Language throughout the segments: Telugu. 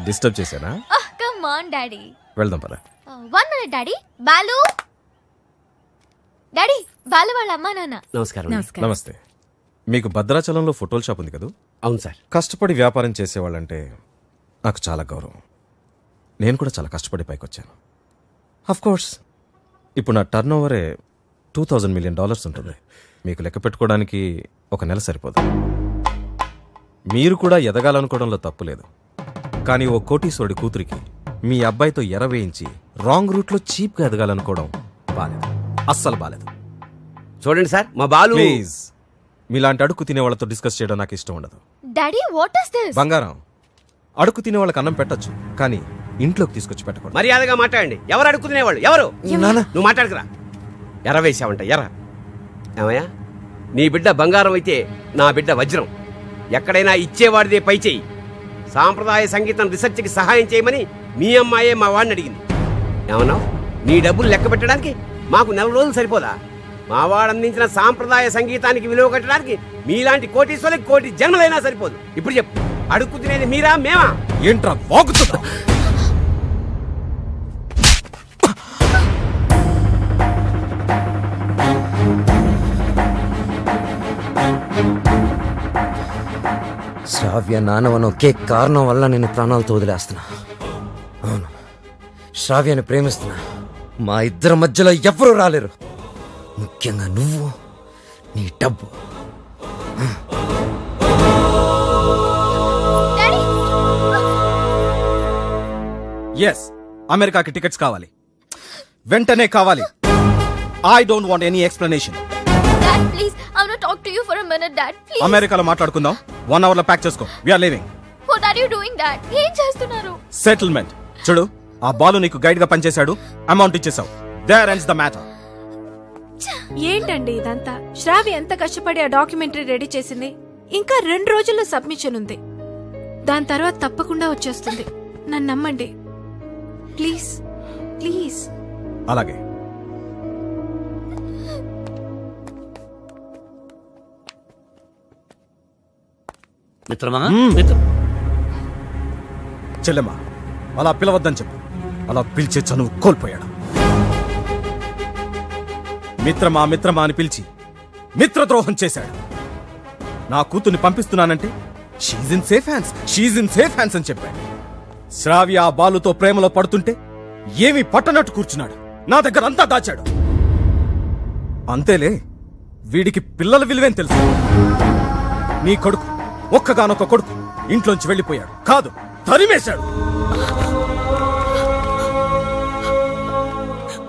డిస్టర్బ్ చేశానా? కమ్ ఆన్ డాడీ, వెళ్దాం పద. 1 minute daddy. Balu daddy, Balu వాళ్ళ అమ్మా నాన్న. నమస్కారం. నమస్తే. మీకు భద్రాచలంలో ఫోటోల షాప్ ఉంది కదా? అవును సార్. కష్టపడి వ్యాపారం చేసేవాళ్ళంటే నాకు చాలా గౌరవం. నేను కూడా చాలా కష్టపడి పైకి వచ్చాను. అఫ్ కోర్స్ ఇప్పుడు నా టర్న్ ఓవరే $2000 million ఉంటుంది. మీకు లెక్క పెట్టుకోవడానికి ఒక నెల సరిపోదు. మీరు కూడా ఎదగాలనుకోవడంలో తప్పు లేదు. కానీ ఓ కోటీశ్వరుడి కూతురికి మీ అబ్బాయితో ఎరవేయించి రాంగ్ రూట్లో చీప్గా ఎదగాలనుకోవడం బాలేదు, అస్సలు బాలేదు. చూడండి సార్, మా బాలు. ప్లీజ్, మీలాంటి అడుగు తినే వాళ్ళతో డిస్కస్ చేయడం నాకు ఇష్టం ఉండదు. Daddy what is this? బంగారం, అడుగు తినే వాళ్ళకి అన్నం పెట్టొచ్చు, కానీ ఇంట్లోకి తీసుకొచ్చి పెట్టకూడదు. మర్యాదగా మాట్లాడండి. ఎవరు అడుగు తినేవాళ్ళు? ఎవరు? నువ్వు మాట్లాడుకురా. ఎర్ర వేసావంట, ఎర్ర. ఏమయ్యా, నీ బిడ్డ బంగారం అయితే నా బిడ్డ వజ్రం. ఎక్కడైనా ఇచ్చేవాడిదే పై చెయ్యి. సాంప్రదాయ సంగీతం రీసెర్చ్కి సహాయం చేయమని మీ అమ్మాయే మా వాడిని అడిగింది. ఏమన్నావు? నీ డబ్బులు లెక్క పెట్టడానికి మాకు 4 రోజులు సరిపోదా? మా వాడు అందించిన సాంప్రదాయ సంగీతానికి విలువ కట్టడానికి మీలాంటి కోటీశ్వరులకు 1 కోటి జన్మలైనా సరిపోదు. ఇప్పుడు చెప్పు, అడుక్కు తినేది మీరా మేమా? ఏంట్రా వాగుతుందా? శ్రావ్య నానవను ఒకే కారణం వల్ల నేను ప్రాణాలతో వదిలేస్తున్నా. అవును, శ్రావ్యని ప్రేమిస్తున్నా. మా ఇద్దరి మధ్యలో ఎవరూ రాలేరు, ముఖ్యంగా నువ్వు, నీ డబ్బు. ఎస్, అమెరికాకి టికెట్స్ కావాలి, వెంటనే కావాలి. I don't want any explanation. Dad, please, I want to talk to you for a minute, Dad. Please. అమెరికాలో మాట్లాడుకుందాం. 1 hour లో ప్యాక్ చేసుకో. We are leaving. What are you doing, Dad? ఏం చేస్తున్నారు? సెటిల్మెంట్. చూడు, ఆ బాలు నీకు గైడ్ గా పనిచేశాడు, అమౌంట్ ఇచ్చేసావు. There ends the matter. ఏంటండి ఇదంతా? శ్రావ్య ఎంత కష్టపడి ఆ డాక్యుమెంటరీ రెడీ చేసింది. ఇంకా 2 రోజుల్లో సబ్మిషన్ ఉంది. దాని తర్వాత తప్పకుండా వచ్చేస్తుంది. నన్ను నమ్మండి ప్లీజ్, ప్లీజ్. అలాగే. మిత్రమా, చెల్లెమ్మా, అలా పిలవద్దని చెప్పు. అలా పిలిచే చనువు కోల్పోయాడు. మిత్రమా మిత్రమా అని పిలిచి మిత్రద్రోహం చేశాడు. నా కూతుర్ని పంపిస్తున్నానంటే she's in safe hands, she's in safe hands అని చెప్పాడు. శ్రావ్య ఆ బాలుతో ప్రేమలో పడుతుంటే ఏమీ పట్టనట్టు కూర్చున్నాడు. నా దగ్గర అంతా దాచాడు. అంతేలే, వీడికి పిల్లల విలువేం తెలుసు. నీ కొడుకు, ఒక్కగానొక్క కొడుకు, ఇంట్లోంచి వెళ్ళిపోయాడు. కాదు, తరిమేశాడు.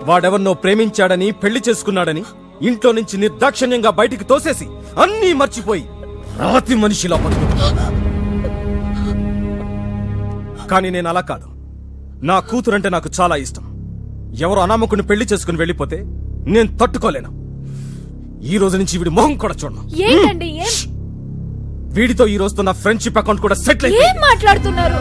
వాడెవరినో ప్రేమించాడని, పెళ్లి చేసుకున్నాడని ఇంట్లో నుంచి నిర్దాక్షిణ్యంగా బయటికి తోసేసి అన్నీ మర్చిపోయి రాతి మనిషిలా బతుకుతున్నా. కానీ నేను అలా కాదు. నా కూతురంటే నాకు చాలా ఇష్టం. ఎవరో అనామకుని పెళ్లి చేసుకుని వెళ్ళిపోతే నేను తట్టుకోలేను. ఈ రోజు నుంచి వీడి మొహం కూడా చూడను. ఏంటండి? వీడితో ఈ రోజుతో నా ఫ్రెండ్షిప్ అకౌంట్ కూడా సెటిల్ ఏం మాట్లాడుతున్నారు?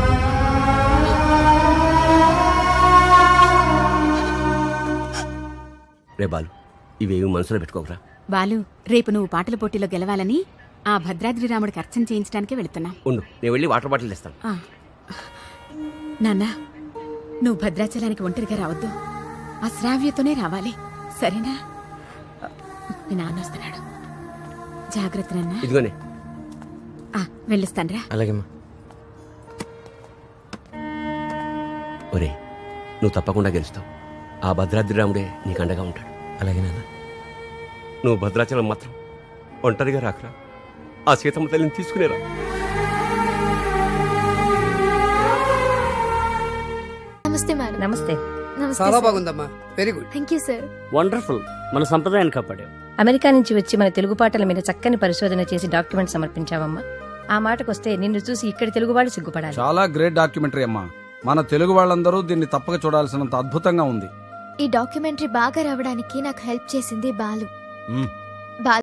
రే బాలు, ఇవేవి మనసులో పెట్టుకోకరా. బాలు, రేపు నువ్వు పాటల పోటీలో గెలవాలని ఆ భద్రాద్రి రాముడికి అర్చన చేయించడానికి వెళుతున్నా. ఉండు, నేను వెళ్ళి వాటర్ బాటిల్ ఇస్తాను. నాన్న, నువ్వు భద్రాచలానికి ఒంటరిగా రావద్దు. ఆ శ్రావ్యతోనే రావాలి, సరేనా? మీ నాన్న వస్తున్నాడు, జాగ్రత్త నాన్న. ఇదిగోనే. వెళ్ళిస్తానరా. అలాగేమ్మా. ఒరే, నువ్వు తప్పకుండా గెలుస్తావు. ఆ భద్రాద్రి రాముడే నీకు అండగా ఉంటాడు. అలాగే నాన్న. నువ్వు భద్రాచలం మాత్రం ఒంటరిగా రాకరా. ఆ సీతమ్మ తల్లిని తీసుకునేరా. నమస్తే మేడం. నమస్తే. చాలా బాగుందమ్మా. Very good. Thank you sir. Wonderful. మన సంప్రదాయాన్ని కాపాడావు. అమెరికా నుంచి వచ్చి మన తెలుగు పాటల మీద చక్కని పరిశోధన చేసి డాక్యుమెంట్ సమర్పించావమ్మా. ఆ మాటకొస్తే నిన్ను చూసి ఇక్కడి తెలుగు వాళ్ళు సిగ్గుపడాలి. చాలా గ్రేట్ డాక్యుమెంటరీ అమ్మా. మన తెలుగు వాళ్ళందరూ దీన్ని తప్పక చూడాల్సినంత అద్భుతంగా ఉంది. ఈ డాక్యుమెంటరీ బాగా రావడానికి నాకు హెల్ప్ చేసింది బాలు.